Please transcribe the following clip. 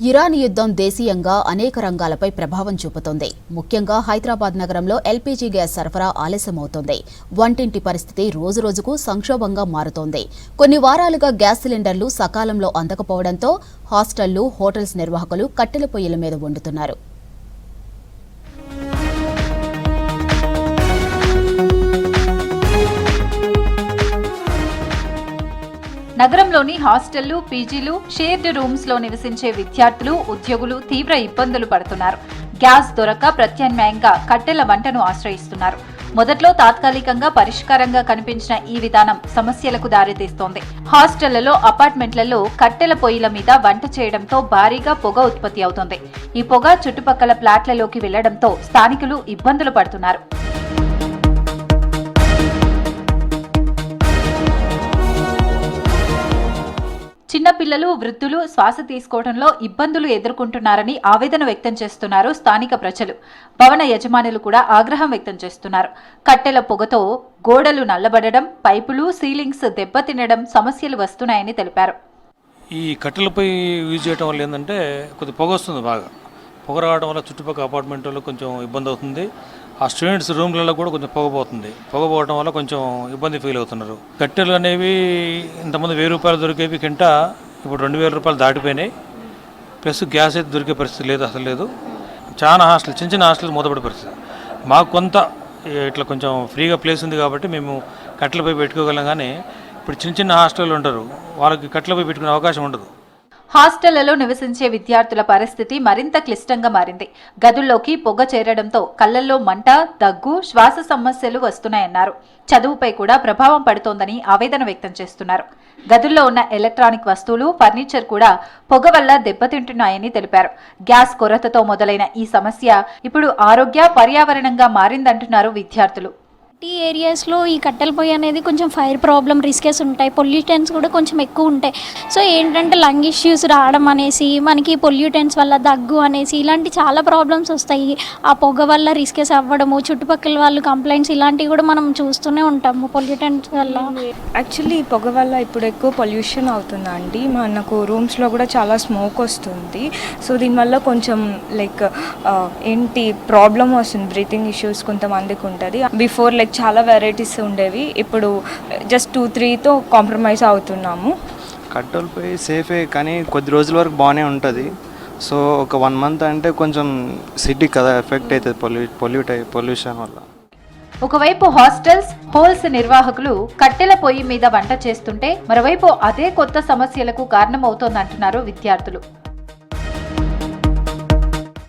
Iran యుద్ధం దేశీయంగా అనేక రంగాలపై ప్రభావం చూపుతోంది. ముఖ్యంగా హైదరాబాద్ నగరంలో ఎల్పీజీ గ్యాస్ సరఫరా ఆలస్యమవుతోంది. వంటింటి పరిస్థితి రోజురోజుకు సంక్షోభంగా మారుతోంది. కొన్ని వారాలుగా గ్యాస్ సిలిండర్లు సకాలంలో అందకపోవడంతో హాస్టళ్లు, హోటల్స్ నిర్వాహకులు కట్టెల పొయ్యిల మీద వండుతున్నారు. నగరంలోని హాస్టళ్లు, పీజీలు, షేర్డ్ రూమ్స్ లో నివసించే విద్యార్థులు, ఉద్యోగులు తీవ్ర ఇబ్బందులు పడుతున్నారు. గ్యాస్ దొరక్క ప్రత్యామ్నాయంగా కట్టెల వంటను ఆశ్రయిస్తున్నారు. మొదట్లో తాత్కాలికంగా పరిష్కారంగా కనిపించిన ఈ విధానం సమస్యలకు దారితీస్తోంది. హాస్టళ్లలో, అపార్ట్మెంట్లలో కట్టెల పొయ్యిల మీద వంట చేయడంతో భారీగా పొగ ఉత్పత్తి అవుతోంది. ఈ పొగ చుట్టుపక్కల ఫ్లాట్లలోకి వెళ్లడంతో స్థానికులు ఇబ్బందులు పడుతున్నారు. చిన్నపిల్లలు, వృద్ధులు శ్వాస తీసుకోవడంలో ఇబ్బందులు ఎదుర్కొంటున్నారని ఆవేదన వ్యక్తం చేస్తున్నారు స్థానిక ప్రజలు. భవన యజమానులు కూడా ఆగ్రహం వ్యక్తం చేస్తున్నారు. కట్టెల పొగతో గోడలు నల్లబడడం, పైపులు, సీలింగ్స్ దెబ్బతినడం సమస్యలు వస్తున్నాయని తెలిపారు. ఈ కట్టెలపై యూజ్ చేయడం వల్ల ఏంటంటే కొద్దిగా పొగ వస్తుంది. బాగా పొగ రావడం వల్ల చుట్టుపక్కల అపార్ట్మెంట్లో కొంచెం ఇబ్బంది అవుతుంది. ఆ స్టూడెంట్స్ రూమ్లలో కూడా కొంచెం పొగపోతుంది. పొగపోవడం వల్ల కొంచెం ఇబ్బంది ఫీల్ అవుతున్నారు. కట్టెలు అనేవి ఇంతకుముందు 1000 రూపాయలు దొరికేవి కింట ఇప్పుడు 2000 రూపాయలు దాటిపోయినాయి. ప్లస్ గ్యాస్ అయితే దొరికే పరిస్థితి లేదు, అసలు లేదు. చాలా హాస్టల్, చిన్న చిన్న హాస్టల్ మూతపడే పరిస్థితి. మాకు కొంత ఇట్లా కొంచెం ఫ్రీగా ప్లేస్ ఉంది కాబట్టి మేము కట్టెలపై పెట్టుకోగలం. కానీ ఇప్పుడు చిన్న చిన్న హాస్టల్ ఉంటారు, వాళ్ళకి కట్టెలపై పెట్టుకునే అవకాశం ఉండదు. హాస్టళ్లలో నివసించే విద్యార్థుల పరిస్థితి మరింత క్లిష్టంగా మారింది. గదుల్లోకి పొగ చేరడంతో కళ్లల్లో మంట, దగ్గు, శ్వాస సమస్యలు వస్తున్నాయన్నారు. చదువుపై కూడా ప్రభావం పడుతోందని ఆవేదన వ్యక్తం చేస్తున్నారు. గదుల్లో ఉన్న ఎలక్ట్రానిక్ వస్తువులు, ఫర్నిచర్ కూడా పొగ వల్ల దెబ్బతింటున్నాయని తెలిపారు. గ్యాస్ కొరతతో మొదలైన ఈ సమస్య ఇప్పుడు ఆరోగ్య, పర్యావరణంగా మారిందంటున్నారు విద్యార్థులు. ఈ ఏరియాస్లో ఈ కట్టెల పొయ్యి అనేది కొంచెం ఫైర్ ప్రాబ్లం రిస్కెస్ ఉంటాయి, పొల్యూటెన్స్ కూడా కొంచెం ఎక్కువ ఉంటాయి. సో ఏంటంటే లంగ్ ఇష్యూస్ రావడం అనేసి, మనకి పొల్యూటెన్స్ వల్ల దగ్గు అనేసి ఇలాంటి చాలా ప్రాబ్లమ్స్ వస్తాయి. ఆ పొగ వల్ల రిస్కెస్ అవ్వడము, చుట్టుపక్కల వాళ్ళు కంప్లైంట్స్ ఇలాంటివి కూడా మనం చూస్తూనే ఉంటాము పొల్యూటెన్స్ వల్ల. యాక్చువల్లీ పొగ వల్ల ఇప్పుడు ఎక్కువ పొల్యూషన్ అవుతుందండి. మనకు రూమ్స్లో కూడా చాలా స్మోక్ వస్తుంది. సో దీనివల్ల కొంచెం లైక్ ఏంటి ప్రాబ్లమ్ వస్తుంది, బ్రీతింగ్ ఇష్యూస్ కొంతమందికి ఉంటుంది. బిఫోర్ చాలా వెరైటీస్ ఉండేవి, ఇప్పుడు జస్ట్ 2-3తో కాంప్రమైజ్ అవుతున్నాము. కట్టెలపై సేఫే, కానీ కొద్ది రోజుల వరకు బాగానే ఉంటుంది. సో ఒక 1 మంత్ అంటే కొంచెం సిటీ కదా ఎఫెక్ట్ అవుతుంది పొల్యూషన్ వల్ల. ఒకవైపు హాస్టల్స్, హోల్స్ నిర్వాహకులు కట్టెల పొయ్యి మీద వంట చేస్తుంటే మరోవైపు అదే కొత్త సమస్యలకు కారణమవుతోందంటున్నారు విద్యార్థులు.